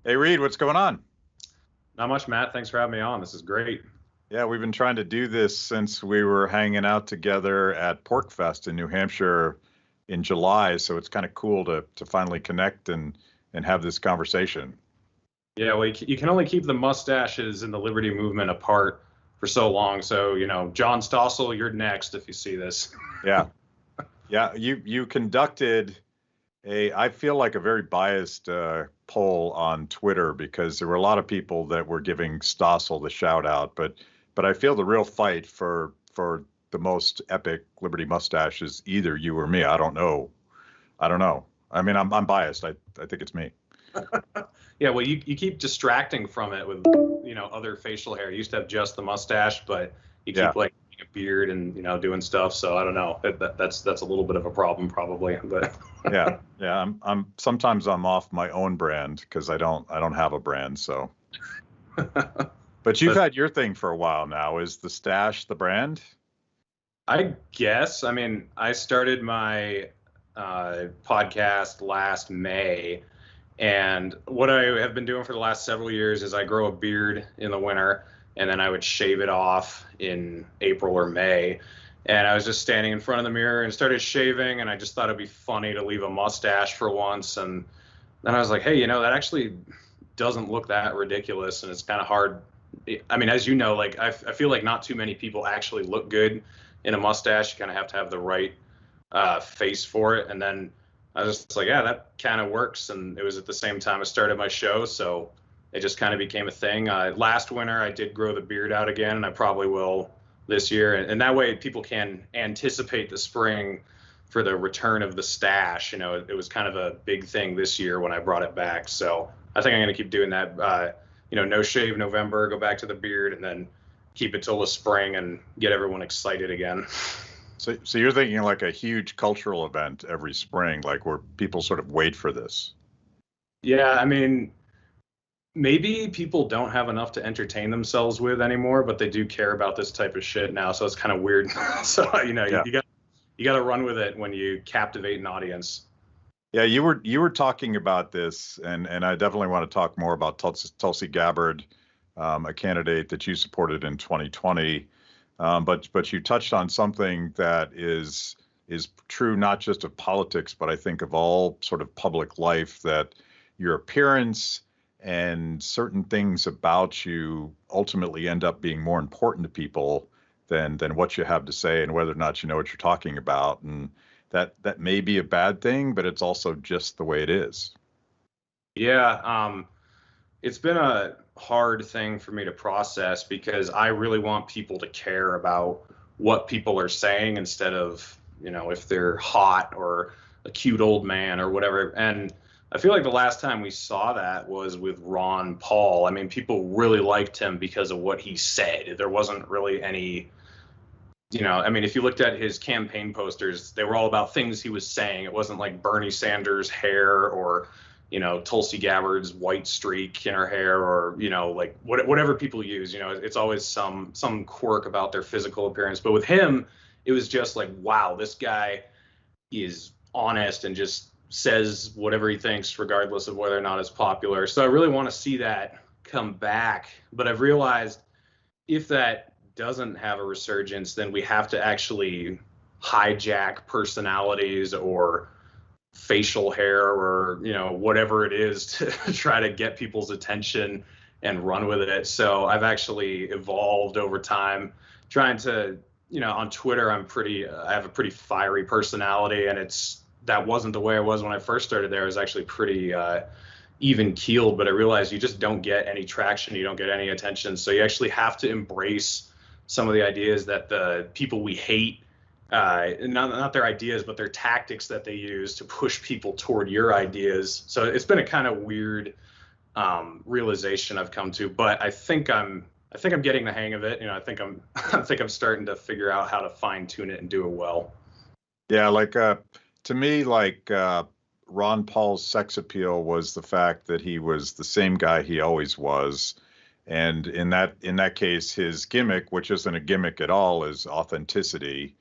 Hey Reed, what's going on? Not much, Matt. Thanks for having me on. This is great. Yeah, we've been trying to do this since we were hanging out together at Pork Fest in New Hampshire in July, so it's kind of cool to finally connect and have this conversation. Yeah, well, you can only keep the mustaches and the liberty movement apart for so long. So, John Stossel, you're next if you see this. Yeah. Yeah, you conducted I feel like a very biased poll on Twitter because there were a lot of people that were giving Stossel the shout out, but I feel the real fight for the most epic Liberty mustache is either you or me. I don't know. I don't know. I mean, I'm biased. I think it's me. Yeah, well, you keep distracting from it with, other facial hair. You used to have just the mustache, but you Yeah. keep like a beard and, doing stuff. So I don't know. That's a little bit of a problem probably, but Yeah. Yeah. I'm sometimes I'm off my own brand because I don't have a brand. So, but you've but had your thing for a while now. Is the stash the brand? I guess, I mean, I started my podcast last May. And what I have been doing for the last several years is I grow a beard in the winter and then I would shave it off in April or May. And I was just standing in front of the mirror and started shaving, and I just thought it'd be funny to leave a mustache for once. And then I was like, hey, that actually doesn't look that ridiculous, and it's kind of hard. I mean, as you know, like I feel like not too many people actually look good in a mustache. You kind of have to have the right face for it. And then I was just like, yeah, that kind of works. And it was at the same time I started my show, so it just kind of became a thing. Last winter, I did grow the beard out again, and I probably will this year. And that way people can anticipate the spring for the return of the stash. It was kind of a big thing this year when I brought it back. So I think I'm going to keep doing that. No shave November, go back to the beard, and then keep it till the spring and get everyone excited again. So you're thinking like a huge cultural event every spring, like where people sort of wait for this. Yeah, I mean, maybe people don't have enough to entertain themselves with anymore, but they do care about this type of shit now. So it's kind of weird. So, Yeah. you got to run with it when you captivate an audience. Yeah, you were talking about this, and I definitely want to talk more about Tulsi Gabbard, a candidate that you supported in 2020. But you touched on something that is true not just of politics, but I think of all sort of public life, that your appearance and certain things about you ultimately end up being more important to people than what you have to say and whether or not you know what you're talking about. And that may be a bad thing, but it's also just the way it is. Yeah, it's been a hard thing for me to process because I really want people to care about what people are saying instead of, if they're hot or a cute old man or whatever. And I feel like the last time we saw that was with Ron Paul. I mean, people really liked him because of what he said. There wasn't really any, I mean, if you looked at his campaign posters, they were all about things he was saying. It wasn't like Bernie Sanders' hair or, Tulsi Gabbard's white streak in her hair, or, like whatever people use. It's always some quirk about their physical appearance. But with him, it was just like, wow, this guy is honest and just says whatever he thinks, regardless of whether or not it's popular. So I really want to see that come back. But I've realized if that doesn't have a resurgence, then we have to actually hijack personalities or facial hair or whatever it is to try to get people's attention and run with it. So I've actually evolved over time, trying to, on Twitter I have a pretty fiery personality, and that wasn't the way I was when I first started there. I was actually pretty even keeled, but I realized you just don't get any traction, you don't get any attention. So you actually have to embrace some of the ideas that the people we hate, not their ideas, but their tactics that they use to push people toward your ideas. So it's been a kind of weird realization I've come to, but I think I'm getting the hang of it. I think I'm starting to figure out how to fine tune it and do it well. Yeah, like to me, like Ron Paul's sex appeal was the fact that he was the same guy he always was. And in that case, his gimmick, which isn't a gimmick at all, is authenticity.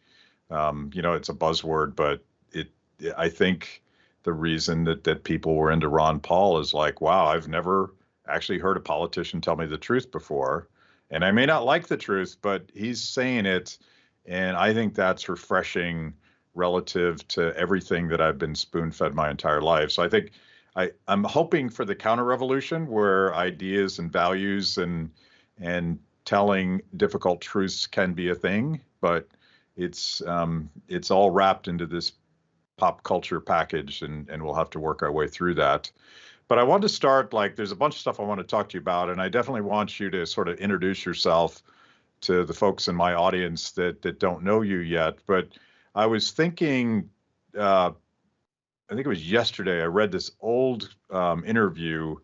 It's a buzzword, but I think the reason that people were into Ron Paul is like, wow, I've never actually heard a politician tell me the truth before. And I may not like the truth, but he's saying it. And I think that's refreshing relative to everything that I've been spoon-fed my entire life. So I think I'm hoping for the counter-revolution where ideas and values and telling difficult truths can be a thing, but it's all wrapped into this pop culture package, and we'll have to work our way through that. But I want to start, like, there's a bunch of stuff I want to talk to you about, and I definitely want you to sort of introduce yourself to the folks in my audience that don't know you yet. But I was thinking, I think it was yesterday, I read this old interview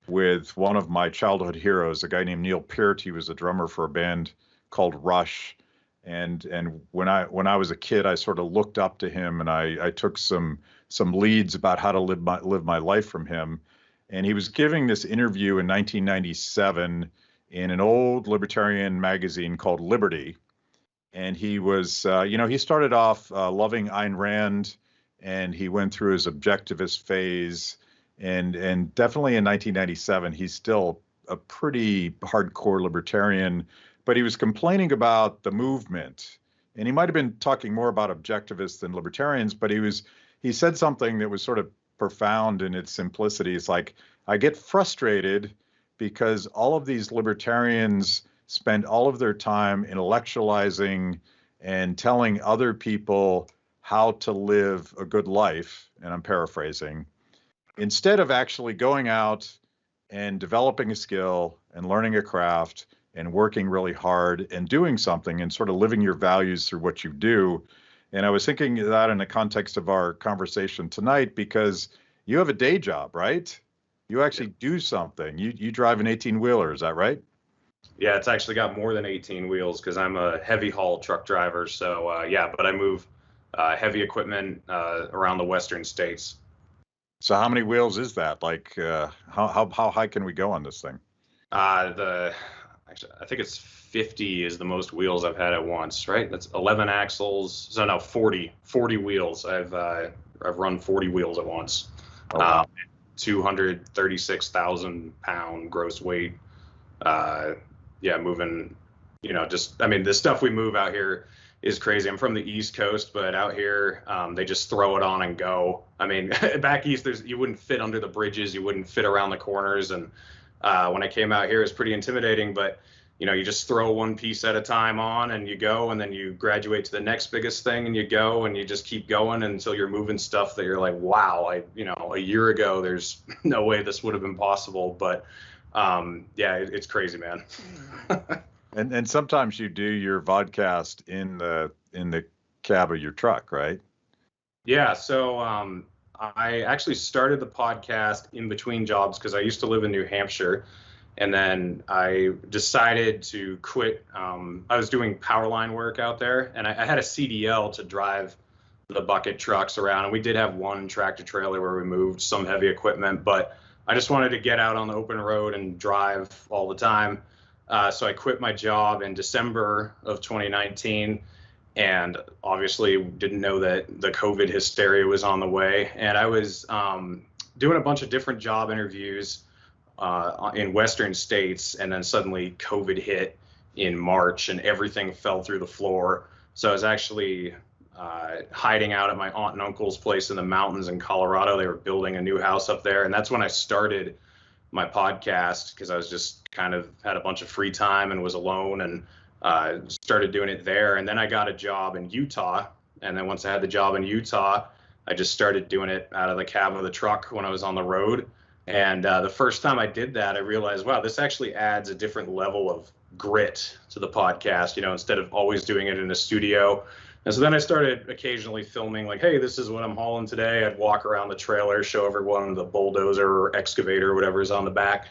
with one of my childhood heroes, a guy named Neil Peart. He was a drummer for a band called Rush. And when I was a kid, I sort of looked up to him, and I took some leads about how to live my life from him. And he was giving this interview in 1997 in an old libertarian magazine called Liberty. And he was, he started off loving Ayn Rand, and he went through his objectivist phase. And definitely in 1997, he's still a pretty hardcore libertarian, but he was complaining about the movement. And he might have been talking more about objectivists than libertarians, but he said something that was sort of profound in its simplicity. It's like, I get frustrated because all of these libertarians spend all of their time intellectualizing and telling other people how to live a good life, and I'm paraphrasing, instead of actually going out and developing a skill and learning a craft and working really hard and doing something and sort of living your values through what you do. And I was thinking of that in the context of our conversation tonight, because you have a day job, right? You actually do something. You drive an 18-wheeler, is that right? Yeah, it's actually got more than 18 wheels because I'm a heavy haul truck driver. So but I move heavy equipment around the western states. So how many wheels is that? Like, how high can we go on this thing? Actually, I think it's 50 is the most wheels I've had at once, right? That's 11 axles. So no, 40 wheels. I've run 40 wheels at once. Oh, wow. 236,000 pound gross weight. Moving, the stuff we move out here is crazy. I'm from the East Coast, but out here, they just throw it on and go. I mean, back east, you wouldn't fit under the bridges, you wouldn't fit around the corners. And when I came out here, it's pretty intimidating, but you just throw one piece at a time on and you go, and then you graduate to the next biggest thing and you go, and you just keep going until you're moving stuff that you're like, wow, a year ago, there's no way this would have been possible. But it's crazy, man. And sometimes you do your vodcast in the cab of your truck, right? Yeah. So I actually started the podcast in between jobs because I used to live in New Hampshire, and then I decided to quit. I was doing power line work out there, and I had a CDL to drive the bucket trucks around, and we did have one tractor trailer where we moved some heavy equipment, but I just wanted to get out on the open road and drive all the time. So I quit my job in December of 2019, and obviously didn't know that the COVID hysteria was on the way. And I was doing a bunch of different job interviews in Western states, and then suddenly COVID hit in March and everything fell through the floor. So I was actually hiding out at my aunt and uncle's place in the mountains in Colorado. They were building a new house up there. And that's when I started my podcast, because I was just kind of had a bunch of free time and was alone, and started doing it there. And then I got a job in Utah. And then once I had the job in Utah, I just started doing it out of the cab of the truck when I was on the road. And the first time I did that, I realized, wow, this actually adds a different level of grit to the podcast, instead of always doing it in a studio. And so then I started occasionally filming, like, hey, this is what I'm hauling today. I'd walk around the trailer, show everyone the bulldozer or excavator or whatever is on the back.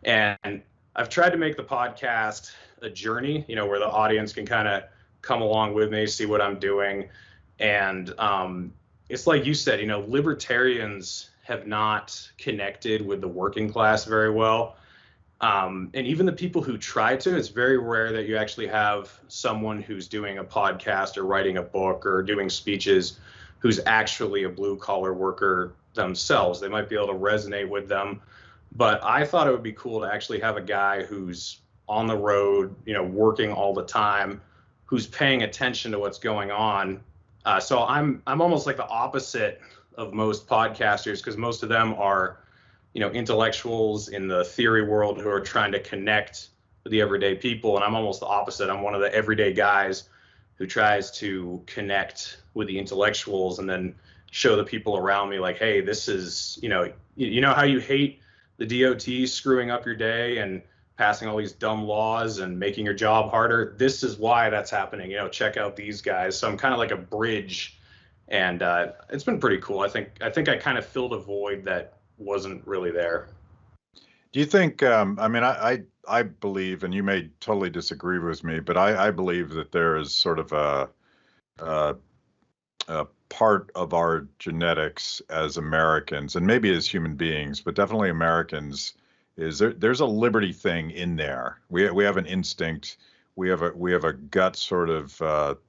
And I've tried to make the podcast a journey, where the audience can kind of come along with me, see what I'm doing. And it's like you said, libertarians have not connected with the working class very well. And even the people who try to, it's very rare that you actually have someone who's doing a podcast or writing a book or doing speeches who's actually a blue collar worker themselves. They might be able to resonate with them. But I thought it would be cool to actually have a guy who's on the road, working all the time, who's paying attention to what's going on. So I'm almost like the opposite of most podcasters, because most of them are, intellectuals in the theory world who are trying to connect with the everyday people. And I'm almost the opposite. I'm one of the everyday guys who tries to connect with the intellectuals and then show the people around me like, hey, this is, you know how you hate the DOT screwing up your day and passing all these dumb laws and making your job harder. This is why that's happening. Check out these guys. So I'm kind of like a bridge, and it's been pretty cool. I think I kind of filled a void that wasn't really there. Do you think, I believe, and you may totally disagree with me, but I believe that there is sort of a part of our genetics as Americans, and maybe as human beings, but definitely Americans, is there's a liberty thing in there. We have an instinct. We have a gut sort of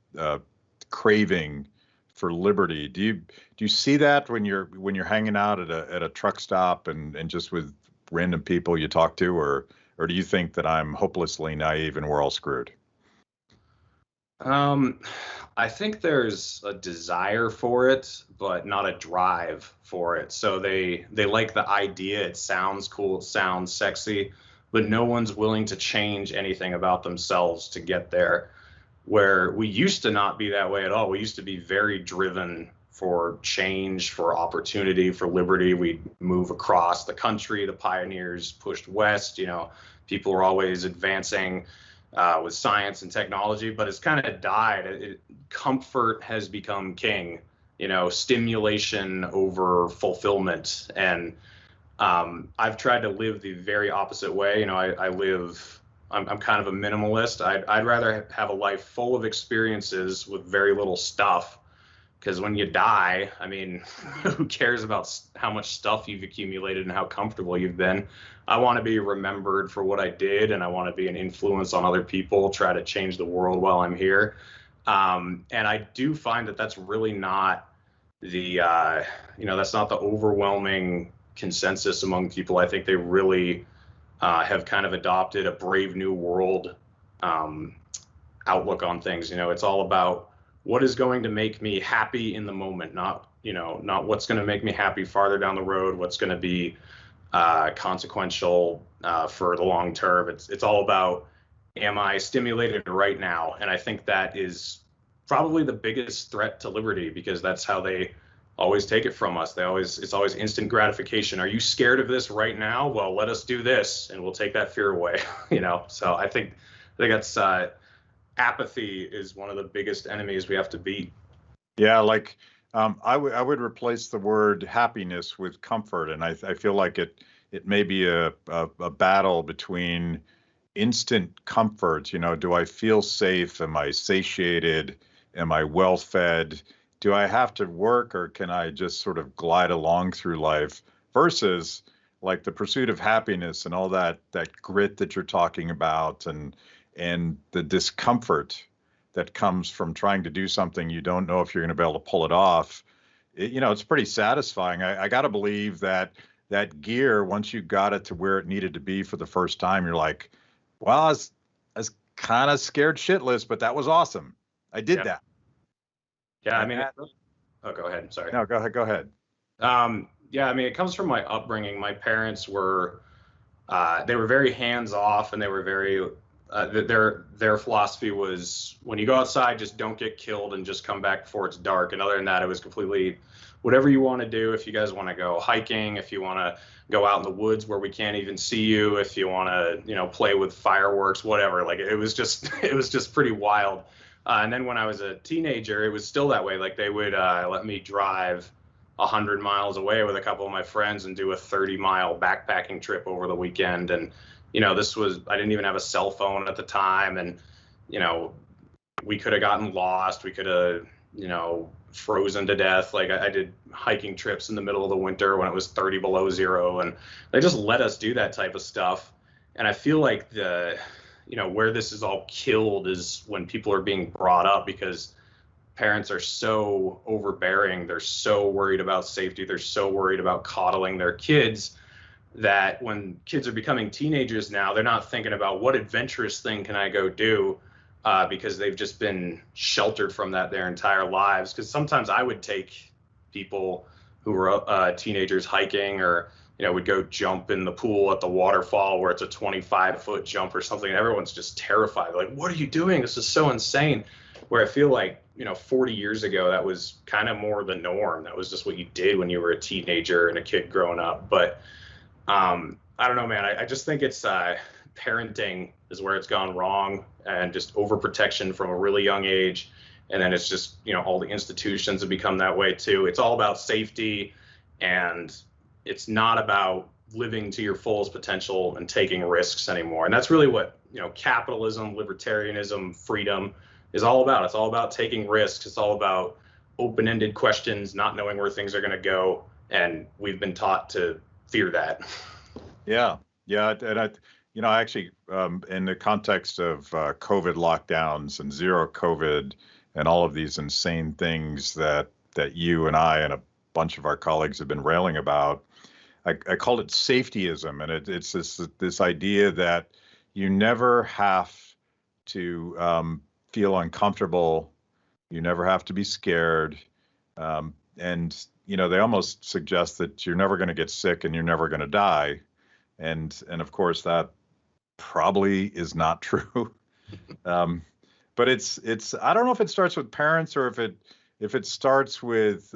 craving for liberty. Do you see that when you're hanging out at a truck stop and just with random people you talk to, or do you think that I'm hopelessly naive and we're all screwed? I think there's a desire for it, but not a drive for it. So they like the idea. It sounds cool. It sounds sexy, but no one's willing to change anything about themselves to get there. Where we used to not be that way at all. We used to be very driven for change, for opportunity, for liberty. We'd move across the country. The pioneers pushed west. People were always advancing with science and technology, but it's kind of died. Comfort has become king, stimulation over fulfillment. And I've tried to live the very opposite way. I'm kind of a minimalist. I'd rather have a life full of experiences with very little stuff, because when you die, who cares about how much stuff you've accumulated and how comfortable you've been? I want to be remembered for what I did, and I want to be an influence on other people, try to change the world while I'm here. And I do find that that's really not that's not the overwhelming consensus among people. I think they really have kind of adopted a Brave New World outlook on things. It's all about what is going to make me happy in the moment, not what's going to make me happy farther down the road, what's going to be consequential for the long term. It's all about, am I stimulated right now? And I think that is probably the biggest threat to liberty, because that's how they always take it from us. It's always instant gratification. Are you scared of this right now? Well, let us do this and we'll take that fear away. So I think that's apathy is one of the biggest enemies we have to beat. Yeah, like I would replace the word happiness with comfort, and I feel like it may be a battle between instant comfort. Do I feel safe? Am I satiated? Am I well fed? Do I have to work, or can I just sort of glide along through life? Versus like the pursuit of happiness and all that grit that you're talking about, and the discomfort that comes from trying to do something you don't know if you're going to be able to pull it off. It's pretty satisfying. I got to believe that gear, once you got it to where it needed to be for the first time, you're like, well, I was kind of scared shitless, but that was awesome. I did that. Yeah, oh, go ahead. Sorry. No, go ahead. It comes from my upbringing. My parents were, they were very hands off, and they were very, their philosophy was, when you go outside, just don't get killed and just come back before it's dark. And other than that, it was completely whatever you want to do. If you guys want to go hiking, if you want to go out in the woods where we can't even see you, if you want to, play with fireworks, whatever, like it was just pretty wild. And then when I was a teenager, it was still that way. Like they would let me drive 100 miles away with a couple of my friends and do a 30-mile backpacking trip over the weekend. And, I didn't even have a cell phone at the time. And, we could have gotten lost. We could have, frozen to death. Like I did hiking trips in the middle of the winter when it was 30 below zero. And they just let us do that type of stuff. And I feel like where this is all killed is when people are being brought up, because parents are so overbearing. They're so worried about safety. They're so worried about coddling their kids that when kids are becoming teenagers now, they're not thinking about what adventurous thing can I go do, because they've just been sheltered from that their entire lives. Because sometimes I would take people who were teenagers hiking, or would go jump in the pool at the waterfall where it's a 25-foot jump or something, and everyone's just terrified. Like, what are you doing? This is so insane. Where I feel like 40 years ago, that was kind of more the norm. That was just what you did when you were a teenager and a kid growing up. But I don't know, man. I just think it's parenting is where it's gone wrong, and just overprotection from a really young age. And then it's just, all the institutions have become that way too. It's all about safety, and it's not about living to your fullest potential and taking risks anymore. And that's really what, capitalism, libertarianism, freedom is all about. It's all about taking risks. It's all about open-ended questions, not knowing where things are going to go. And we've been taught to fear that. Yeah. And I actually, in the context of COVID lockdowns and zero COVID and all of these insane things that you and I and a bunch of our colleagues have been railing about, I call it safetyism. And it's this idea that you never have to feel uncomfortable. You never have to be scared. And they almost suggest that you're never going to get sick and you're never going to die. And of course, that probably is not true. But it's I don't know if it starts with parents or if it starts with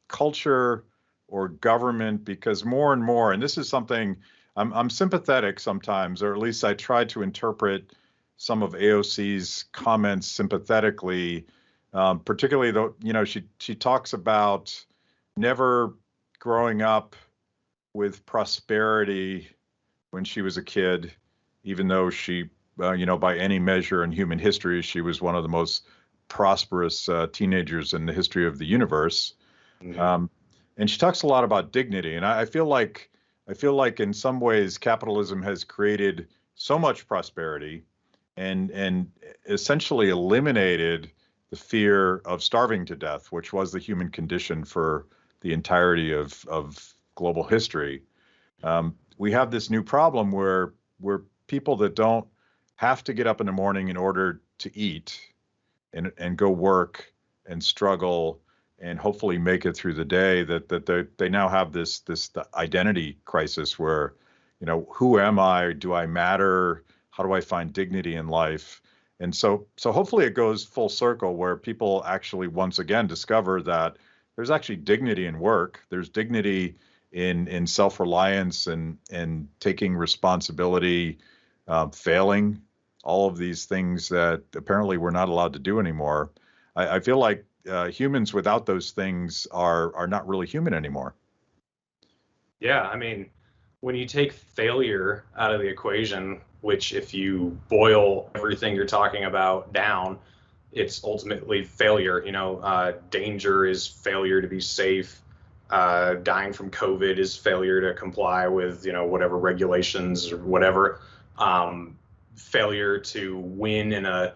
culture or government, because more and more, and this is something I'm sympathetic sometimes, or at least I try to interpret some of AOC's comments sympathetically, particularly though, she talks about never growing up with prosperity when she was a kid, even though she, by any measure in human history, she was one of the most prosperous teenagers in the history of the universe. Mm-hmm. And she talks a lot about dignity. And I feel like in some ways capitalism has created so much prosperity and essentially eliminated the fear of starving to death, which was the human condition for the entirety of global history. We have this new problem where people that don't have to get up in the morning in order to eat and go work and struggle and hopefully make it through the day, that they now have this identity crisis where, who am I? Do I matter? How do I find dignity in life? And so hopefully it goes full circle where people actually once again discover that there's actually dignity in work. There's dignity in self-reliance and taking responsibility, failing, all of these things that apparently we're not allowed to do anymore. I feel like humans without those things are not really human anymore. Yeah, I mean, when you take failure out of the equation, which if you boil everything you're talking about down, it's ultimately failure. Danger is failure to be safe. Dying from COVID is failure to comply with, whatever regulations or whatever. Failure to win in a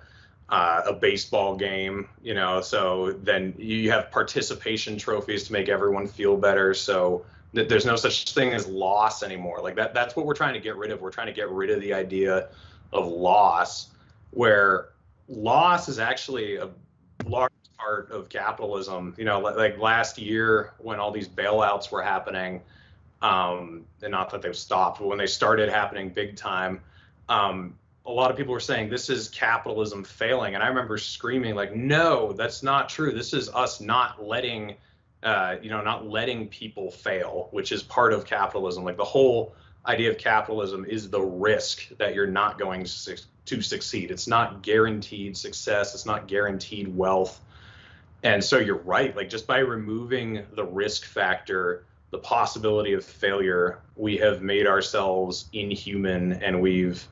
baseball game, so then you have participation trophies to make everyone feel better. So there's no such thing as loss anymore. Like that's what we're trying to get rid of. We're trying to get rid of the idea of loss, where loss is actually a large part of capitalism. Like last year when all these bailouts were happening, and not that they've stopped, but when they started happening big time, a lot of people were saying this is capitalism failing. And I remember screaming like, no, that's not true. This is us not letting people fail, which is part of capitalism. Like the whole idea of capitalism is the risk that you're not going to succeed. It's not guaranteed success. It's not guaranteed wealth. And so you're right. Like just by removing the risk factor, the possibility of failure, we have made ourselves inhuman, and we've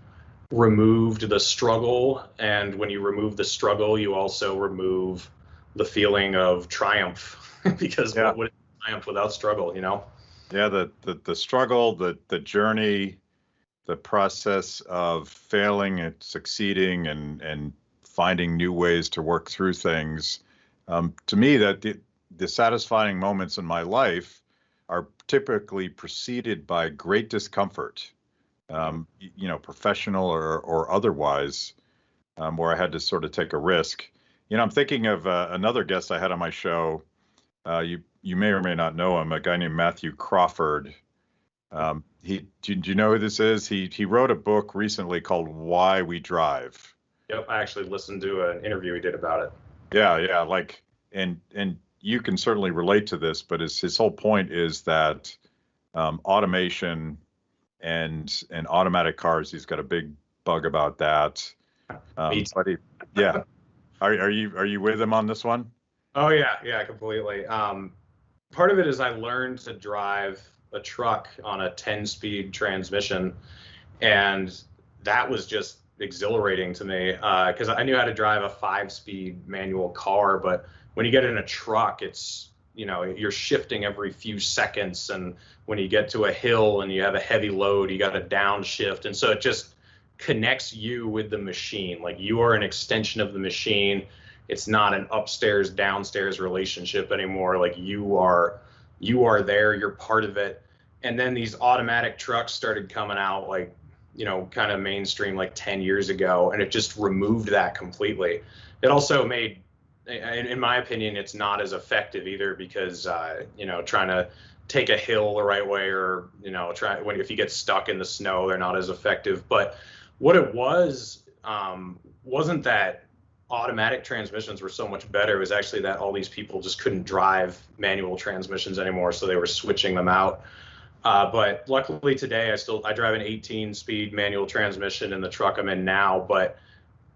removed the struggle. And when you remove the struggle, you also remove the feeling of triumph, because what would triumph without struggle, Yeah, the struggle, the journey, the process of failing and succeeding and finding new ways to work through things To me, that the satisfying moments in my life are typically preceded by great discomfort, professional or otherwise, where I had to sort of take a risk. I'm thinking of another guest I had on my show. You may or may not know him, a guy named Matthew Crawford. Do you know who this is? He wrote a book recently called Why We Drive. Yep, I actually listened to an interview he did about it. Yeah, like and you can certainly relate to this, but his whole point is that automation and automatic cars. He's got a big bug about that. But yeah, are you with him on this one? Oh yeah, completely. Part of it is I learned to drive a truck on a 10-speed transmission, and that was just exhilarating to me because I knew how to drive a 5-speed manual car, but when you get in a truck, it's you're shifting every few seconds, and when you get to a hill and you have a heavy load, you got to downshift, and so it just connects you with the machine. Like, you are an extension of the machine. It's not an upstairs downstairs relationship anymore. Like, you are there, you're part of it. And then these automatic trucks started coming out, like, kind of mainstream, like 10 years ago, and it just removed that completely. It also made, in my opinion, it's not as effective either, because trying to take a hill the right way, or if you get stuck in the snow, they're not as effective. But what it wasn't that automatic transmissions were so much better. It was actually that all these people just couldn't drive manual transmissions anymore, so they were switching them out. But luckily today, I drive an 18-speed manual transmission in the truck I'm in now. But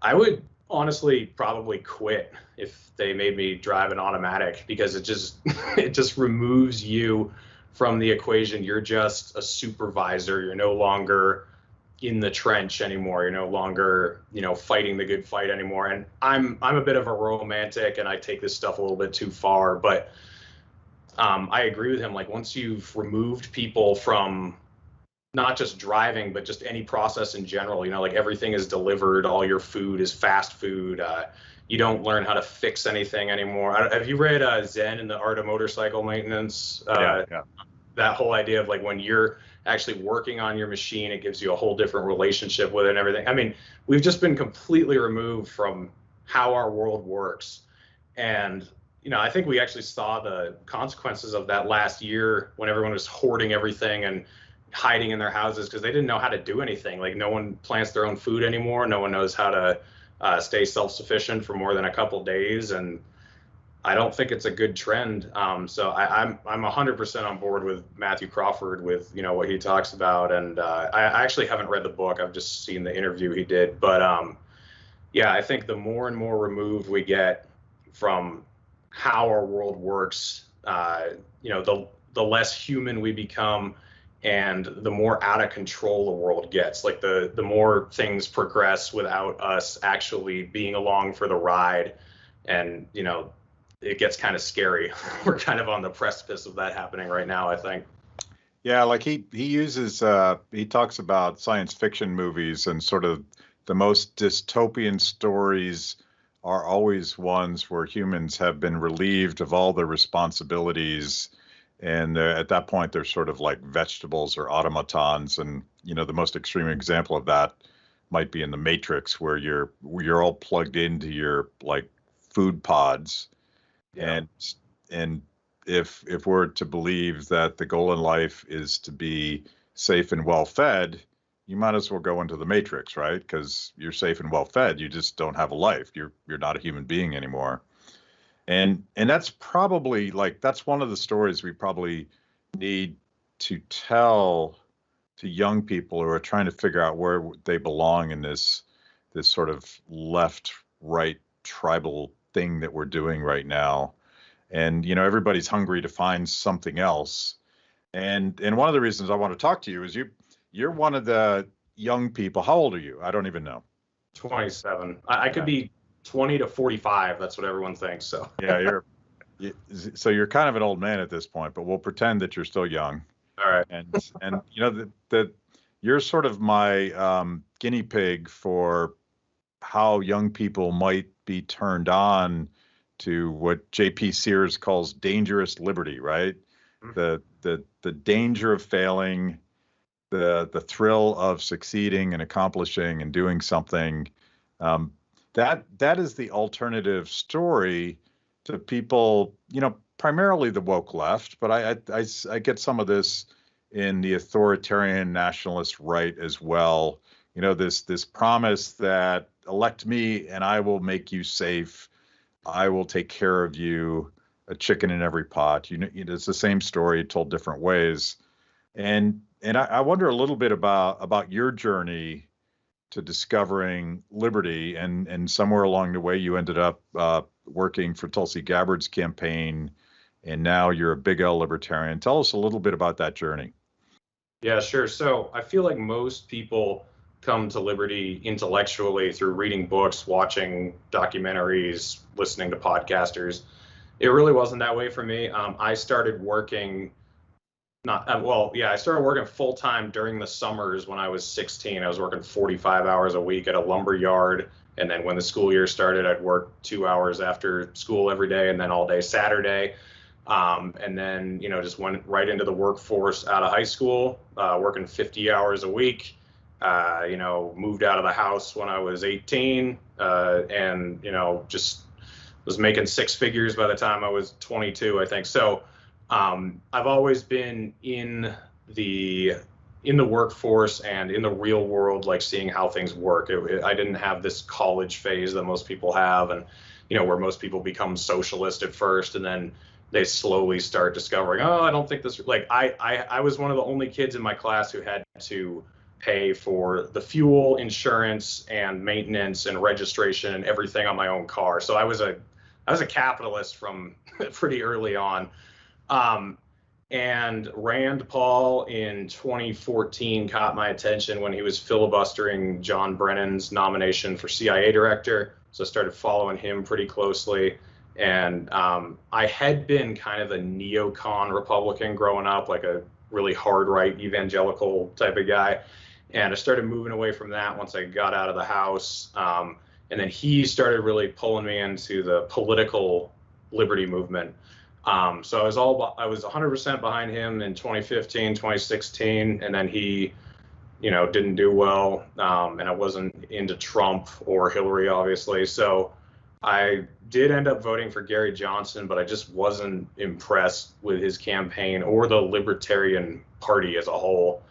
I would honestly probably quit if they made me drive an automatic, because it just removes you from the equation. You're just a supervisor. You're no longer in the trench anymore. You're no longer, fighting the good fight anymore. And I'm a bit of a romantic, and I take this stuff a little bit too far, but I agree with him. Like, once you've removed people from not just driving, but just any process in general, like, everything is delivered, all your food is fast food. You don't learn how to fix anything anymore. Have you read Zen and the Art of Motorcycle Maintenance? Yeah. That whole idea of, like, when you're actually working on your machine, it gives you a whole different relationship with it and everything. I mean, we've just been completely removed from how our world works. And I think we actually saw the consequences of that last year, when everyone was hoarding everything and hiding in their houses because they didn't know how to do anything. Like, no one plants their own food anymore. No one knows how to stay self-sufficient for more than a couple days. And I don't think it's a good trend. So I'm 100% on board with Matthew Crawford with, what he talks about. And I actually haven't read the book. I've just seen the interview he did. But yeah, I think the more and more removed we get from how our world works, the less human we become, and the more out of control the world gets. Like, the more things progress without us actually being along for the ride. And, it gets kind of scary. We're kind of on the precipice of that happening right now, I think. Yeah, like he talks about science fiction movies, and sort of the most dystopian stories are always ones where humans have been relieved of all their responsibilities, and at that point they're sort of like vegetables or automatons. And the most extreme example of that might be in the Matrix, where you're all plugged into your, like, food pods. Yeah. And if we're to believe that the goal in life is to be safe and well fed, you might as well go into the Matrix, right? Because you're safe and well fed. You just don't have a life. You're not a human being anymore. And that's probably, like, that's one of the stories we probably need to tell to young people who are trying to figure out where they belong in this sort of left-right tribal thing that we're doing right now. And everybody's hungry to find something else. And one of the reasons I want to talk to you is you're one of the young people. How old are you? I don't even know. 27. I could be 20 to 45. That's what everyone thinks. So yeah, so you're kind of an old man at this point, but we'll pretend that you're still young. All right. And that you're sort of my guinea pig for how young people might be turned on to what J.P. Sears calls dangerous liberty, right? The danger of failing, the thrill of succeeding and accomplishing and doing something. That is the alternative story to people, primarily the woke left, but I get some of this in the authoritarian nationalist right as well. This promise that elect me and I will make you safe. I will take care of you, a chicken in every pot. It's the same story told different ways. And I wonder a little bit about your journey to discovering liberty, and somewhere along the way you ended up working for Tulsi Gabbard's campaign, and now you're a big L libertarian. Tell us a little bit about that journey. Yeah, sure. So I feel like most people come to liberty intellectually through reading books, watching documentaries, listening to podcasters. It really wasn't that way for me. I started working I started working full time during the summers when I was 16. I was working 45 hours a week at a lumber yard. And then when the school year started, I'd work 2 hours after school every day and then all day Saturday. And then, just went right into the workforce out of high school, working 50 hours a week. Moved out of the house when I was 18, and, just was making six figures by the time I was 22, I think. So I've always been in the workforce and in the real world, like seeing how things work. I didn't have this college phase that most people have, and where most people become socialist at first and then they slowly start discovering, oh, I don't think this, like I was one of the only kids in my class who had to pay for the fuel, insurance, and maintenance and registration and everything on my own car. So I was a capitalist from pretty early on. And Rand Paul in 2014 caught my attention when he was filibustering John Brennan's nomination for CIA director. So I started following him pretty closely. And I had been kind of a neocon Republican growing up, like a really hard right evangelical type of guy. And I started moving away from that once I got out of the house. And then he started really pulling me into the political liberty movement. So I was 100% behind him in 2015, 2016, and then he, didn't do well. And I wasn't into Trump or Hillary, obviously. So I did end up voting for Gary Johnson, but I just wasn't impressed with his campaign or the Libertarian Party as a whole.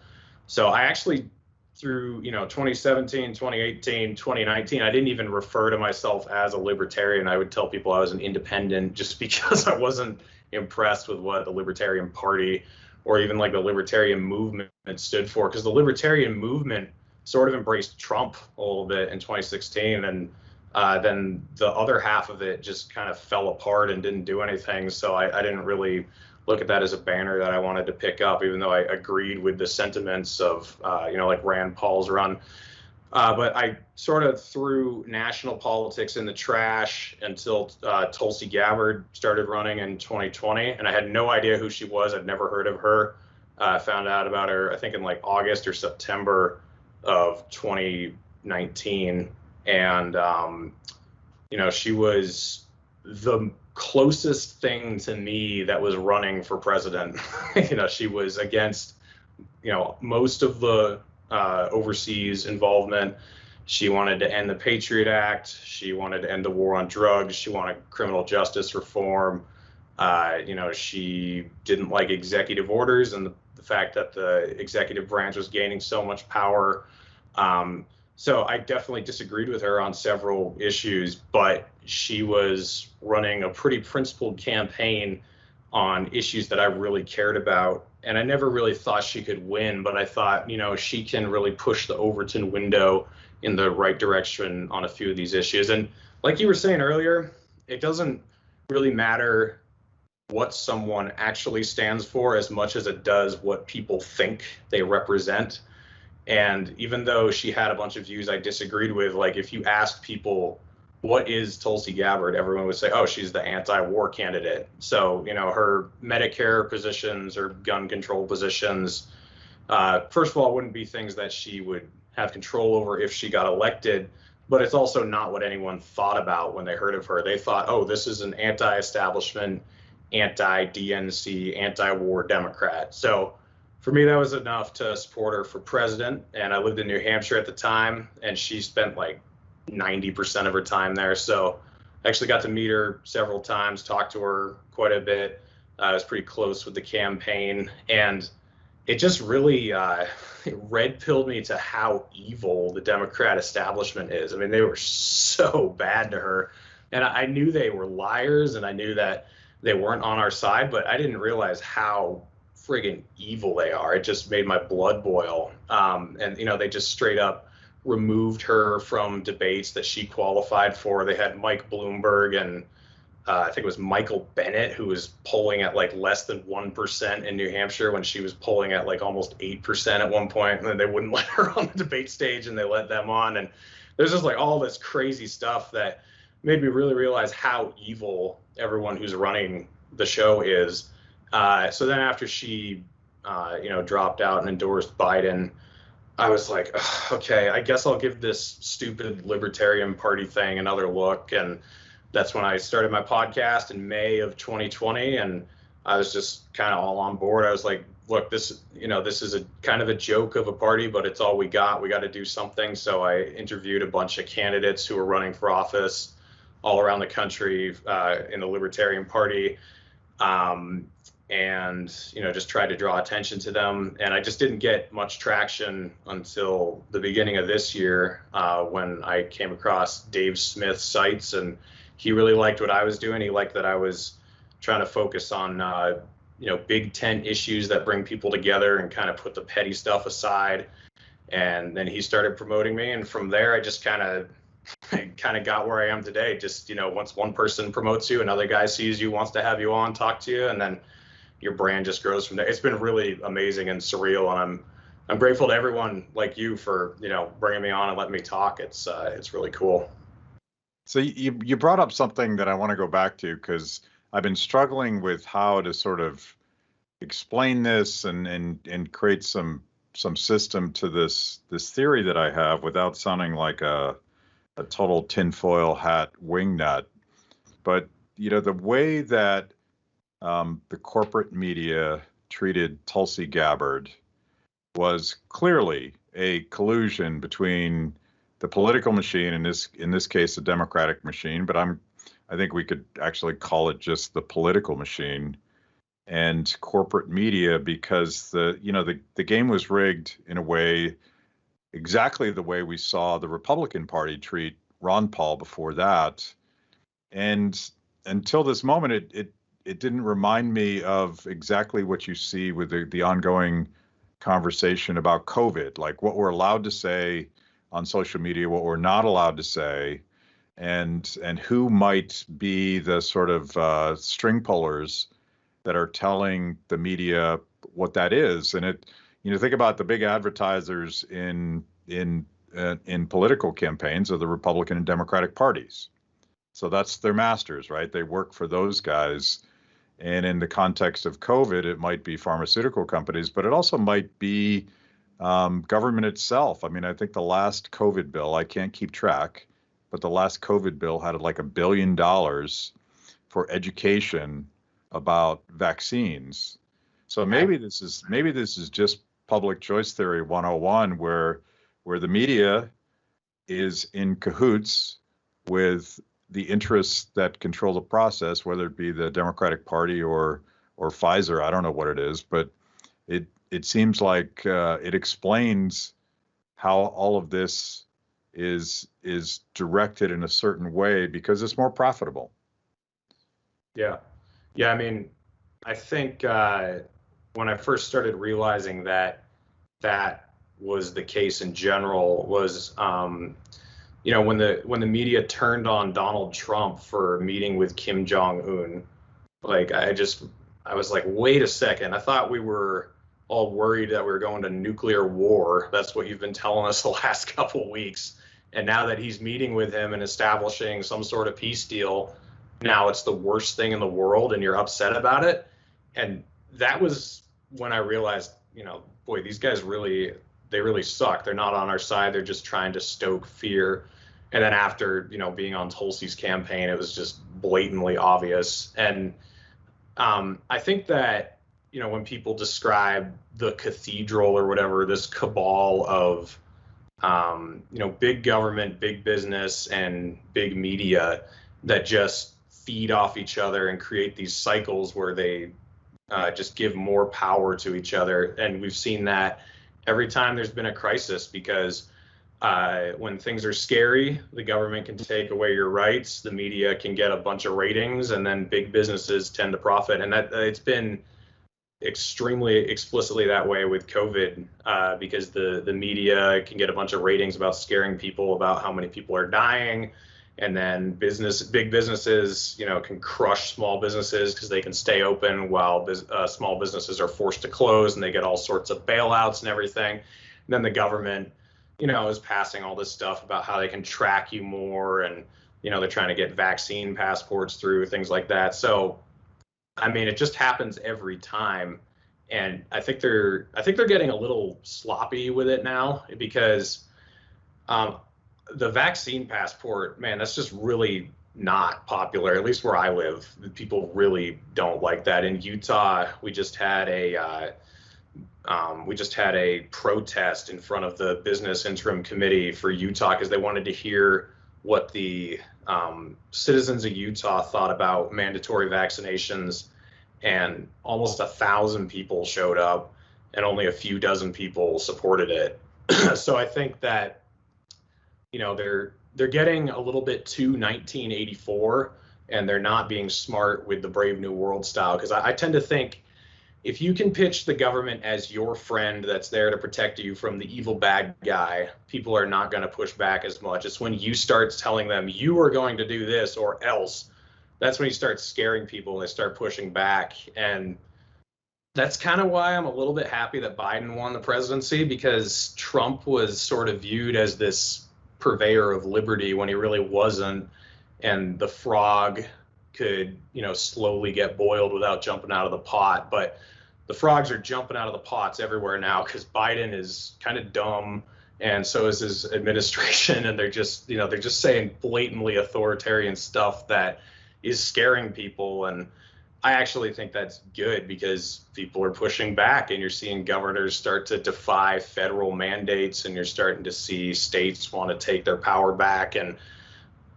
So I actually, through 2017, 2018, 2019, I didn't even refer to myself as a libertarian. I would tell people I was an independent just because I wasn't impressed with what the Libertarian Party or even like the libertarian movement stood for, because the libertarian movement sort of embraced Trump a little bit in 2016, and then the other half of it just kind of fell apart and didn't do anything. So I didn't really look at that as a banner that I wanted to pick up, even though I agreed with the sentiments of, like Rand Paul's run. But I sort of threw national politics in the trash until Tulsi Gabbard started running in 2020. And I had no idea who she was. I'd never heard of her. I found out about her, I think, in like August or September of 2019. And, she was the closest thing to me that was running for president. She was against, most of the overseas involvement. She wanted to end the Patriot Act. She wanted to end the war on drugs. She wanted criminal justice reform. She didn't like executive orders and the fact that the executive branch was gaining so much power. So I definitely disagreed with her on several issues, but she was running a pretty principled campaign on issues that I really cared about. And I never really thought she could win, but I thought, she can really push the Overton window in the right direction on a few of these issues. And like you were saying earlier, it doesn't really matter what someone actually stands for as much as it does what people think they represent. And even though she had a bunch of views I disagreed with, like if you ask people, what is Tulsi Gabbard, everyone would say, oh, she's the anti-war candidate. So, her Medicare positions or gun control positions, first of all, wouldn't be things that she would have control over if she got elected. but it's also not what anyone thought about when they heard of her. They thought, oh, this is an anti-establishment, anti-DNC, anti-war Democrat. So for me, that was enough to support her for president. And I lived in New Hampshire at the time, and she spent like 90% of her time there. So I actually got to meet her several times, talked to her quite a bit. I was pretty close with the campaign, and it just really red pilled me to how evil the Democrat establishment is. I mean, they were so bad to her, and I knew they were liars, and I knew that they weren't on our side, but I didn't realize how friggin' evil they are. It just made my blood boil. And they just straight up removed her from debates that she qualified for. They had Mike Bloomberg and I think it was Michael Bennett, who was polling at like less than 1% in New Hampshire when she was polling at like almost 8% at one point. And then they wouldn't let her on the debate stage, and they let them on. And there's just like all this crazy stuff that made me really realize how evil everyone who's running the show is. So then after she, dropped out and endorsed Biden, I was like, okay, I guess I'll give this stupid Libertarian Party thing another look. And that's when I started my podcast in May of 2020, and I was just kind of all on board. I was like, look, this is a kind of a joke of a party, but it's all we got. We got to do something. So I interviewed a bunch of candidates who were running for office all around the country in the Libertarian Party, and just tried to draw attention to them. And I just didn't get much traction until the beginning of this year when I came across Dave Smith's sites, and he really liked what I was doing. He liked that I was trying to focus on, big tent issues that bring people together and kind of put the petty stuff aside. And then he started promoting me. And from there, I just kind of got where I am today. Just, once one person promotes you, another guy sees you, wants to have you on, talk to you, and then your brand just grows from there. It's been really amazing and surreal. And I'm grateful to everyone like you for, bringing me on and letting me talk. It's really cool. So you brought up something that I want to go back to, because I've been struggling with how to sort of explain this and create some system to this theory that I have without sounding like a total tinfoil hat wingnut. But the way that the corporate media treated Tulsi Gabbard was clearly a collusion between the political machine, in this case, the Democratic machine, but I think we could actually call it just the political machine, and corporate media, because the game was rigged in a way, exactly the way we saw the Republican Party treat Ron Paul before that. And until this moment, it didn't remind me of exactly what you see with the ongoing conversation about COVID, like what we're allowed to say on social media, what we're not allowed to say, and who might be the sort of string pullers that are telling the media what that is. And think about the big advertisers in political campaigns of the Republican and Democratic parties. So that's their masters, right? They work for those guys. And in the context of COVID, it might be pharmaceutical companies, but it also might be government itself. I mean, I think the last COVID bill, I can't keep track, but the last COVID bill had like $1 billion for education about vaccines. So maybe this is just public choice theory 101, where the media is in cahoots with the interests that control the process, whether it be the Democratic Party or Pfizer. I don't know what it is, but it seems like it explains how all of this is directed in a certain way, because it's more profitable. Yeah. I mean, I think when I first started realizing that was the case in general was, when the media turned on Donald Trump for meeting with Kim Jong-un, like I was like, wait a second, I thought we were all worried that we were going to nuclear war. That's what you've been telling us the last couple of weeks. And now that he's meeting with him and establishing some sort of peace deal, now it's the worst thing in the world and you're upset about it. And that was when I realized, boy, these guys really suck. They're not on our side. They're just trying to stoke fear. And then after, being on Tulsi's campaign, it was just blatantly obvious. And I think that, when people describe the cathedral or whatever, this cabal of, big government, big business, and big media that just feed off each other and create these cycles where they just give more power to each other. And we've seen that every time there's been a crisis, because when things are scary, the government can take away your rights, the media can get a bunch of ratings, and then big businesses tend to profit. And that it's been extremely explicitly that way with COVID, because the media can get a bunch of ratings about scaring people about how many people are dying, and then big businesses, can crush small businesses because they can stay open while small businesses are forced to close, and they get all sorts of bailouts and everything. And then the government, is passing all this stuff about how they can track you more, and they're trying to get vaccine passports through, things like that. So I mean, it just happens every time, and I think they're getting a little sloppy with it now, because the vaccine passport, man, that's just really not popular. At least where I live, people really don't like that. In Utah, we just had a protest in front of the business interim committee for Utah because they wanted to hear what the citizens of Utah thought about mandatory vaccinations, and almost 1,000 people showed up, and only a few dozen people supported it. So I think that they're getting a little bit too 1984, and they're not being smart with the Brave New World style, because I tend to think if you can pitch the government as your friend that's there to protect you from the evil bad guy, people are not going to push back as much. It's when you start telling them you are going to do this or else, that's when you start scaring people and they start pushing back. And that's kind of why I'm a little bit happy that Biden won the presidency, because Trump was sort of viewed as this purveyor of liberty when he really wasn't. And the frog could, slowly get boiled without jumping out of the pot. But the frogs are jumping out of the pots everywhere now because Biden is kind of dumb, and so is his administration. And they're just saying blatantly authoritarian stuff that is scaring people. And I actually think that's good, because people are pushing back, and you're seeing governors start to defy federal mandates, and you're starting to see states want to take their power back. And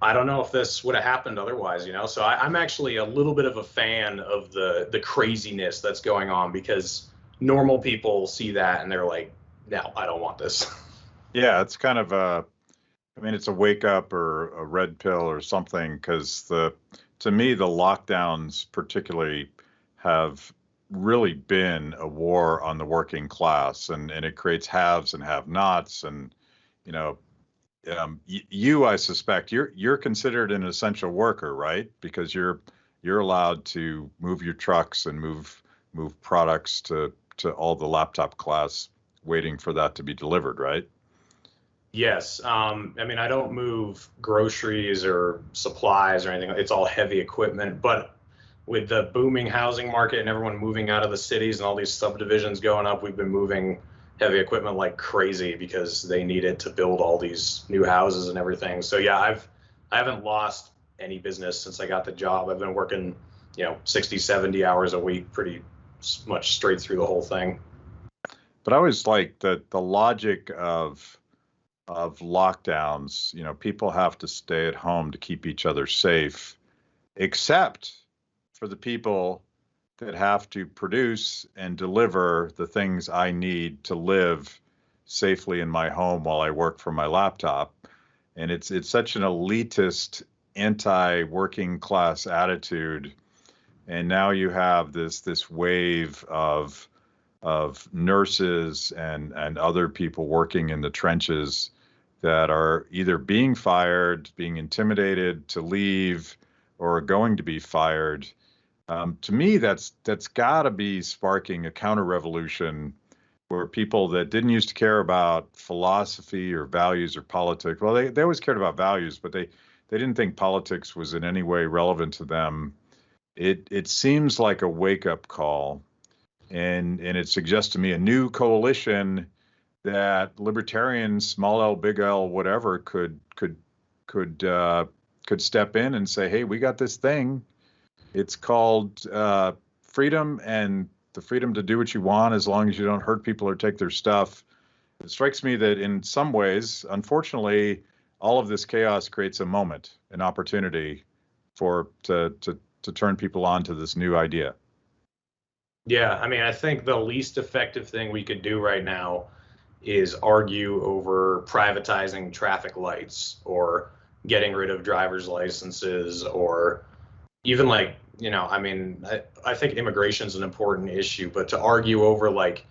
I don't know if this would have happened otherwise, So I'm actually a little bit of a fan of the craziness that's going on, because normal people see that and they're like, no, I don't want this. Yeah, it's kind of it's a wake up or a red pill or something, because to me, the lockdowns particularly have really been a war on the working class, and it creates haves and have-nots. And I suspect you're considered an essential worker, right? Because you're allowed to move your trucks and move products to all the laptop class, waiting for that to be delivered, right? Yes. I don't move groceries or supplies or anything. It's all heavy equipment. But with the booming housing market and everyone moving out of the cities and all these subdivisions going up, we've been moving heavy equipment like crazy because they need it to build all these new houses and everything. So yeah, I haven't lost any business since I got the job. I've been working, 60, 70 hours a week, pretty much straight through the whole thing. But I always like the logic of lockdowns. People have to stay at home to keep each other safe, except for the people that have to produce and deliver the things I need to live safely in my home while I work from my laptop. And it's such an elitist, anti-working class attitude. And now you have this wave of nurses and other people working in the trenches that are either being fired, being intimidated to leave, or are going to be fired. To me, that's got to be sparking a counter-revolution, where people that didn't used to care about philosophy or values or politics, well, they always cared about values, but they didn't think politics was in any way relevant to them. It seems like a wake-up call, and it suggests to me a new coalition that libertarians, small L, big L, whatever, could could step in and say, hey, we got this thing. It's called freedom, and the freedom to do what you want as long as you don't hurt people or take their stuff. It strikes me that in some ways, unfortunately, all of this chaos creates a moment, an opportunity to turn people on to this new idea. Yeah, I mean, I think the least effective thing we could do right now is argue over privatizing traffic lights or getting rid of driver's licenses, or even like, I mean, I think immigration is an important issue, but to argue over like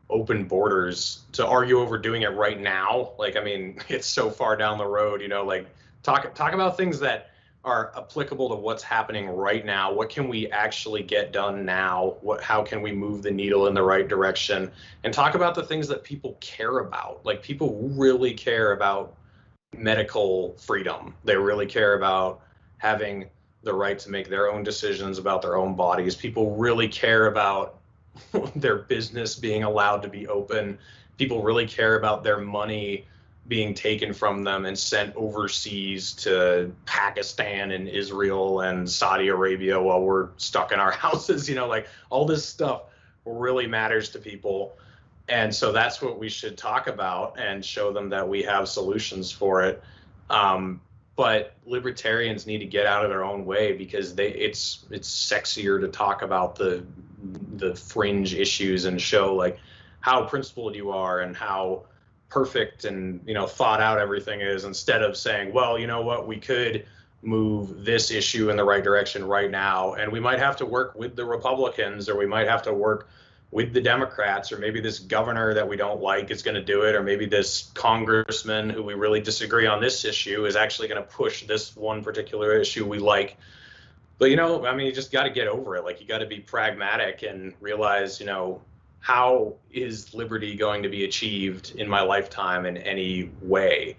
open borders, to argue over doing it right now, like, I mean, it's so far down the road, like talk about things that are applicable to what's happening right now. What can we actually get done now? How can we move the needle in the right direction? And talk about the things that people care about. Like, people really care about medical freedom. They really care about having the right to make their own decisions about their own bodies. People really care about their business being allowed to be open. People really care about their money being taken from them and sent overseas to Pakistan and Israel and Saudi Arabia while we're stuck in our houses. Like, all this stuff really matters to people. And so that's what we should talk about and show them that we have solutions for it. But libertarians need to get out of their own way, because it's sexier to talk about the fringe issues and show like how principled you are and how perfect and thought out everything is, instead of saying, well, you know what, we could move this issue in the right direction right now, and we might have to work with the Republicans, or we might have to work with the Democrats, or maybe this governor that we don't like is going to do it, or maybe this congressman who we really disagree on this issue is actually going to push this one particular issue we like. But I mean, you just got to get over it. Like, you got to be pragmatic and realize, how is liberty going to be achieved in my lifetime in any way?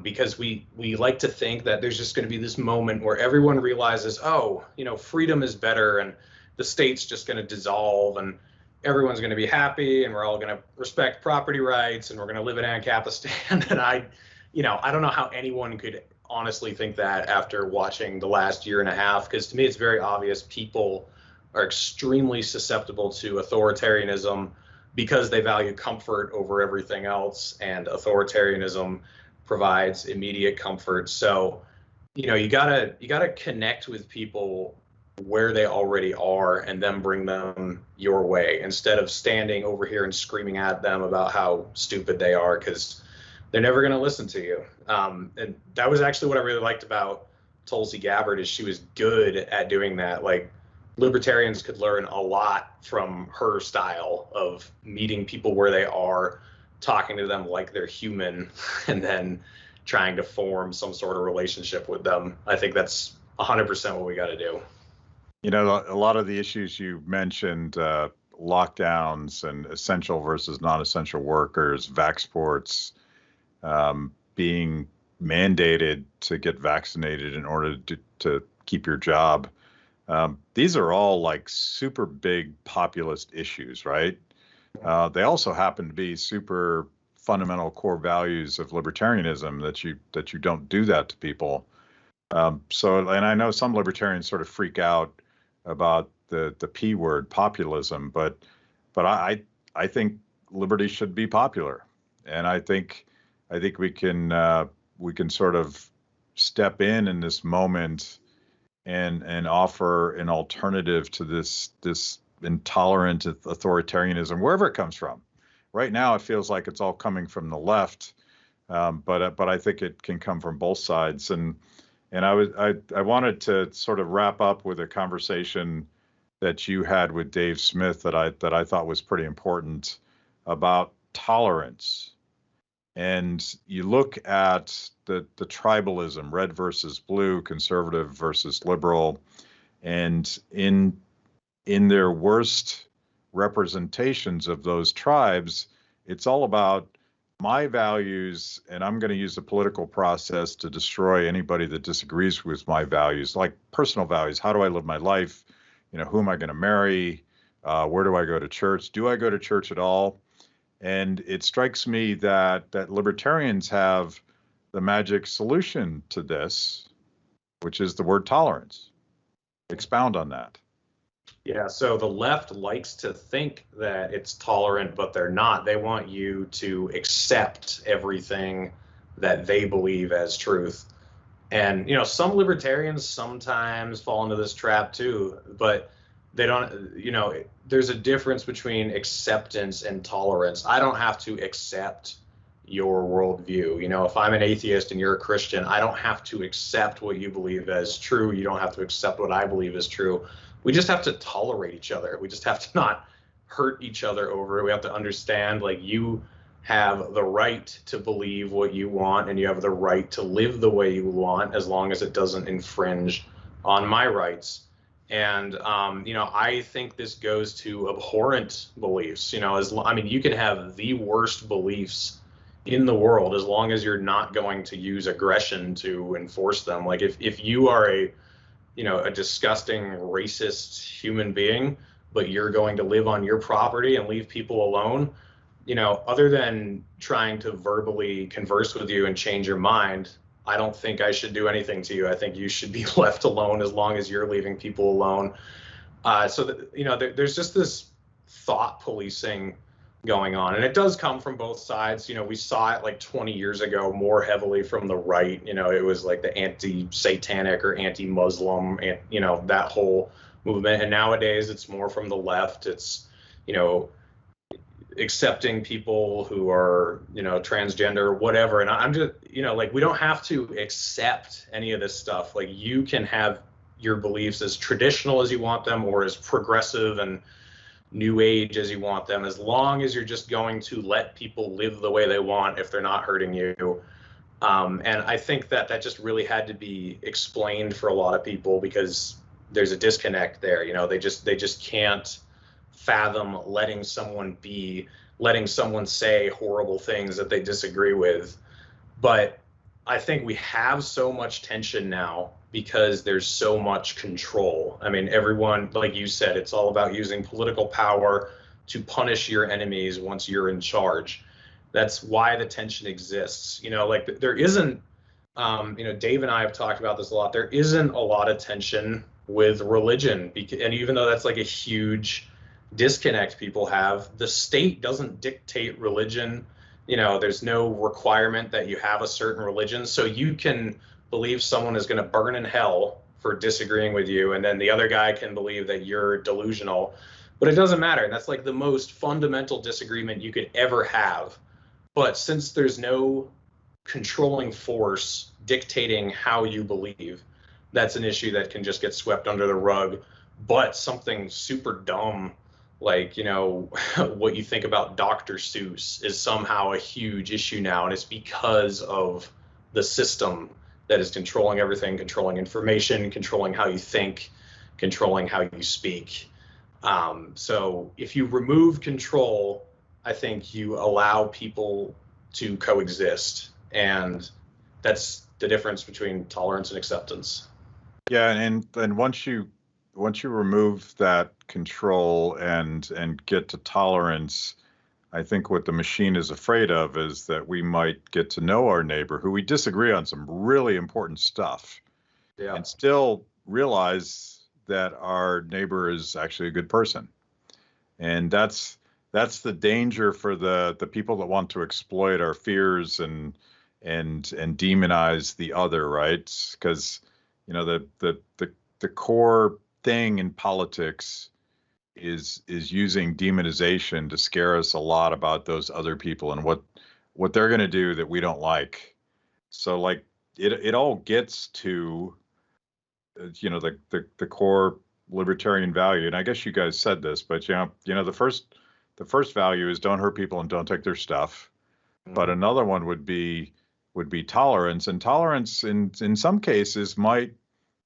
Because we like to think that there's just going to be this moment where everyone realizes, oh, freedom is better, and the state's just going to dissolve, and everyone's going to be happy, and we're all going to respect property rights, and we're going to live in Ancapistan. And I don't know how anyone could honestly think that after watching the last year and a half, because to me it's very obvious people are extremely susceptible to authoritarianism because they value comfort over everything else, and authoritarianism provides immediate comfort. So, you gotta connect with people where they already are and then bring them your way, instead of standing over here and screaming at them about how stupid they are, because they're never going to listen to you. And that was actually what I really liked about Tulsi Gabbard, is she was good at doing that. Like, libertarians could learn a lot from her style of meeting people where they are, talking to them like they're human, and then trying to form some sort of relationship with them. I think that's 100% what we got to do. A lot of the issues you mentioned, lockdowns and essential versus non-essential workers, vaxports, being mandated to get vaccinated in order to keep your job. These are all like super big populist issues, right? They also happen to be super fundamental core values of libertarianism, that you don't do that to people. And I know some libertarians sort of freak out about the P word, populism, but I think liberty should be popular, and I think we can sort of step in this moment and offer an alternative to this intolerant authoritarianism, wherever it comes from. Right now, it feels like it's all coming from the left, but I think it can come from both sides. And I wanted to sort of wrap up with a conversation that you had with Dave Smith that I thought was pretty important, about tolerance. And you look at the tribalism, red versus blue, conservative versus liberal, and in their worst representations of those tribes, it's all about my values, and I'm going to use the political process to destroy anybody that disagrees with my values, like personal values. How do I live my life? Who am I going to marry? Where do I go to church? Do I go to church at all? And it strikes me that libertarians have the magic solution to this, which is the word tolerance. Expound on that. Yeah, so the left likes to think that it's tolerant, but they're not. They want you to accept everything that they believe as truth. And, some libertarians sometimes fall into this trap too, but they don't, there's a difference between acceptance and tolerance. I don't have to accept your worldview. If I'm an atheist and you're a Christian, I don't have to accept what you believe as true. You don't have to accept what I believe is true. We just have to tolerate each other. We just have to not hurt each other over it. We have to understand, like, you have the right to believe what you want and you have the right to live the way you want, as long as it doesn't infringe on my rights. And I think this goes to abhorrent beliefs. You can have the worst beliefs in the world, as long as you're not going to use aggression to enforce them. Like, if you are a disgusting racist human being, but you're going to live on your property and leave people alone, other than trying to verbally converse with you and change your mind, I don't think I should do anything to you. I think you should be left alone as long as you're leaving people alone. There's just this thought policing going on, and it does come from both sides. We saw it like 20 years ago more heavily from the right. It was like the anti-satanic or anti-Muslim, and that whole movement. And nowadays it's more from the left. It's accepting people who are transgender, whatever. And I'm just we don't have to accept any of this stuff. Like, you can have your beliefs as traditional as you want them, or as progressive and new age as you want them, as long as you're just going to let people live the way they want if they're not hurting you. And I think that just really had to be explained for a lot of people, because there's a disconnect there. They just can't fathom letting someone say horrible things that they disagree with. But I think we have so much tension now because there's so much control. I mean, everyone, like you said, it's all about using political power to punish your enemies once you're in charge. That's why the tension exists. There isn't, Dave and I have talked about this a lot. There isn't a lot of tension with religion. And even though that's like a huge disconnect people have, the state doesn't dictate religion. There's no requirement that you have a certain religion. So you can believe someone is going to burn in hell for disagreeing with you, and then the other guy can believe that you're delusional. But it doesn't matter. That's like the most fundamental disagreement you could ever have. But since there's no controlling force dictating how you believe, that's an issue that can just get swept under the rug. But something super dumb, like, what you think about Dr. Seuss, is somehow a huge issue now. And it's because of the system that is controlling everything, controlling information, controlling how you think, controlling how you speak. So if you remove control, I think you allow people to coexist. And that's the difference between tolerance and acceptance. Yeah, and once you remove that control and get to tolerance, I think what the machine is afraid of is that we might get to know our neighbor, who we disagree on some really important stuff, and still realize that our neighbor is actually a good person. And that's the danger for the people that want to exploit our fears and demonize the other, right? Because the core thing in politics is using demonization to scare us a lot about those other people and what they're going to do that we don't like. So like it all gets to the core libertarian value. And I guess you guys said this, but the first value is don't hurt people and don't take their stuff. Mm-hmm. But another one would be tolerance, and tolerance in some cases might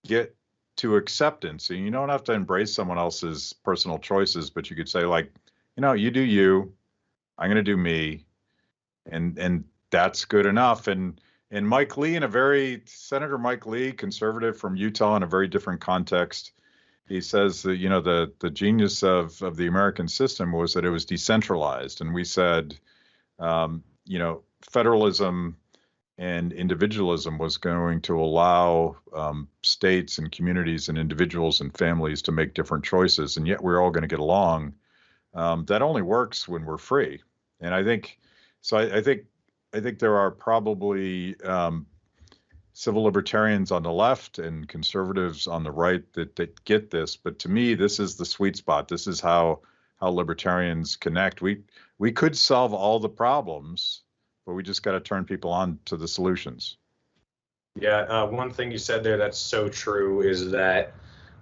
get to acceptance. And you don't have to embrace someone else's personal choices, but you could say, like, you do you, I'm going to do me, and that's good enough. And Mike Lee, Senator Mike Lee, conservative from Utah, in a very different context, he says that the genius of the American system was that it was decentralized, and we said federalism and individualism was going to allow states and communities and individuals and families to make different choices, and yet we're all going to get along. That only works when we're free. And I think so. I think there are probably civil libertarians on the left and conservatives on the right that get this. But to me, this is the sweet spot. This is how libertarians connect. We could solve all the problems, but we just got to turn people on to the solutions. Yeah, one thing you said there that's so true is that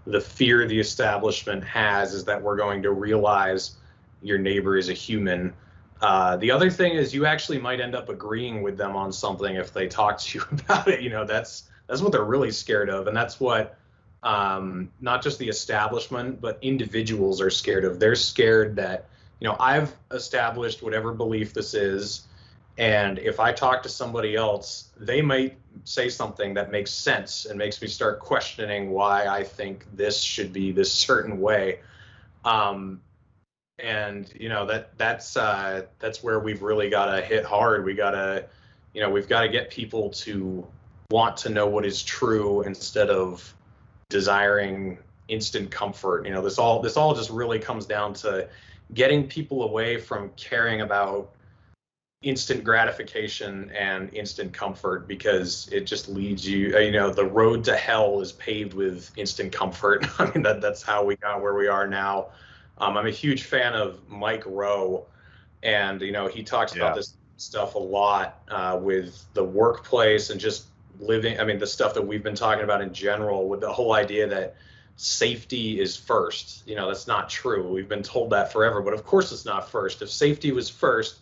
the fear the establishment has is that we're going to realize your neighbor is a human. The other thing is you actually might end up agreeing with them on something if they talk to you about it. You know, that's what they're really scared of, and that's what not just the establishment but individuals are scared of. They're scared that, you know, I've established whatever belief this is, and if I talk to somebody else, they might say something that makes sense and makes me start questioning why I think this should be this certain way. And you know, that's where we've really got to hit hard. We've got to get people to want to know what is true instead of desiring instant comfort. You know, this all just really comes down to getting people away from caring about instant gratification and instant comfort, because it just leads you, you know, the road to hell is paved with instant comfort. I mean, that's how we got where we are now. I'm a huge fan of Mike Rowe, and you know, he talks about this stuff a lot with the workplace and just living. I mean, the stuff that we've been talking about in general, with the whole idea that safety is first. You know, that's not true. We've been told that forever, but of course it's not first. If safety was first,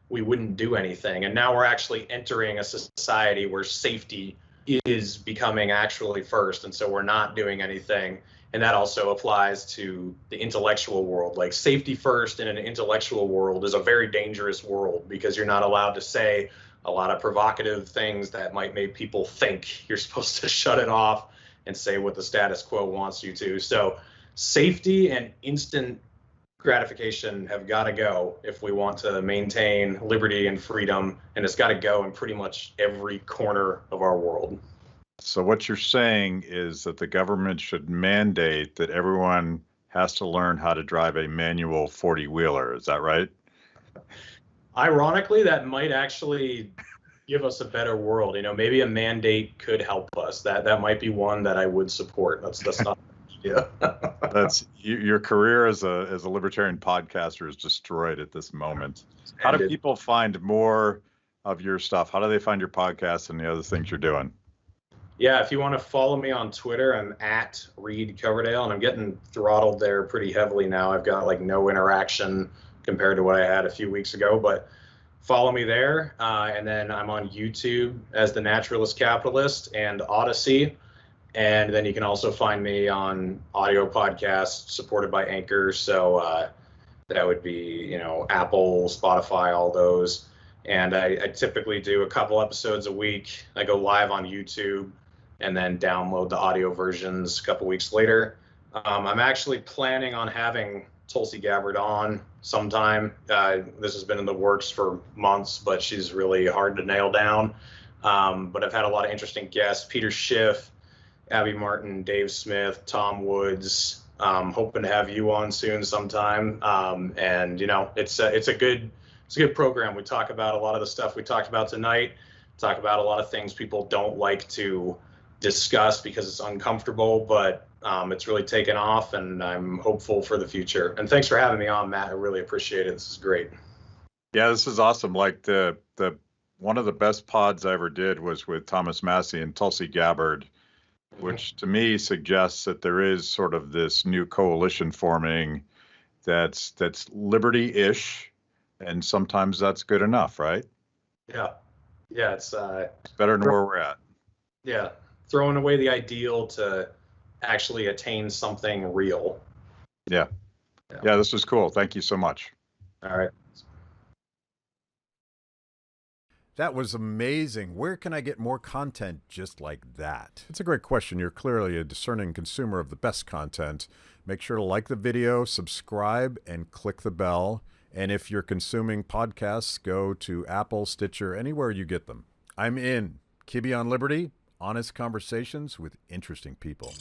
we wouldn't do anything. And now we're actually entering a society where safety is becoming actually first, and so we're not doing anything. And that also applies to the intellectual world. Like, safety first in an intellectual world is a very dangerous world, because you're not allowed to say a lot of provocative things that might make people think. You're supposed to shut it off and say what the status quo wants you to. So safety and instant gratification have got to go if we want to maintain liberty and freedom, and it's got to go in pretty much every corner of our world. So what you're saying is that the government should mandate that everyone has to learn how to drive a manual 40-wheeler. Is that right? Ironically, that might actually give us a better world. You know, maybe a mandate could help us. That might be one that I would support. That's not yeah. That's your career as a libertarian podcaster is destroyed at this moment. How do people find more of your stuff? How do they find your podcast and the other things you're doing? Yeah, if you want to follow me on Twitter, I'm at Reed Coverdale, and I'm getting throttled there pretty heavily now. I've got like no interaction compared to what I had a few weeks ago, but follow me there. And then I'm on YouTube as The Naturalist Capitalist and Odyssey. And then you can also find me on audio podcasts supported by Anchor. So that would be, you know, Apple, Spotify, all those. And I typically do a couple episodes a week. I go live on YouTube and then download the audio versions a couple weeks later. I'm actually planning on having Tulsi Gabbard on sometime. This has been in the works for months, but she's really hard to nail down. But I've had a lot of interesting guests: Peter Schiff, Abby Martin, Dave Smith, Tom Woods. Hoping to have you on soon sometime. And you know, it's a good program. We talk about a lot of the stuff we talked about tonight. Talk about a lot of things people don't like to discuss because it's uncomfortable, but it's really taken off, and I'm hopeful for the future. And thanks for having me on, Matt. I really appreciate it. This is great. Yeah, this is awesome. Like the one of the best pods I ever did was with Thomas Massey and Tulsi Gabbard, which to me suggests that there is sort of this new coalition forming that's liberty-ish, and sometimes that's good enough, right? Yeah, it's better than where we're at. Yeah, throwing away the ideal to actually attain something real. Yeah, this was cool. Thank you so much. All right. That was amazing. Where can I get more content just like that? It's a great question. You're clearly a discerning consumer of the best content. Make sure to like the video, subscribe, and click the bell. And if you're consuming podcasts, go to Apple, Stitcher, anywhere you get them. I'm in. Kibbe on Liberty, honest conversations with interesting people.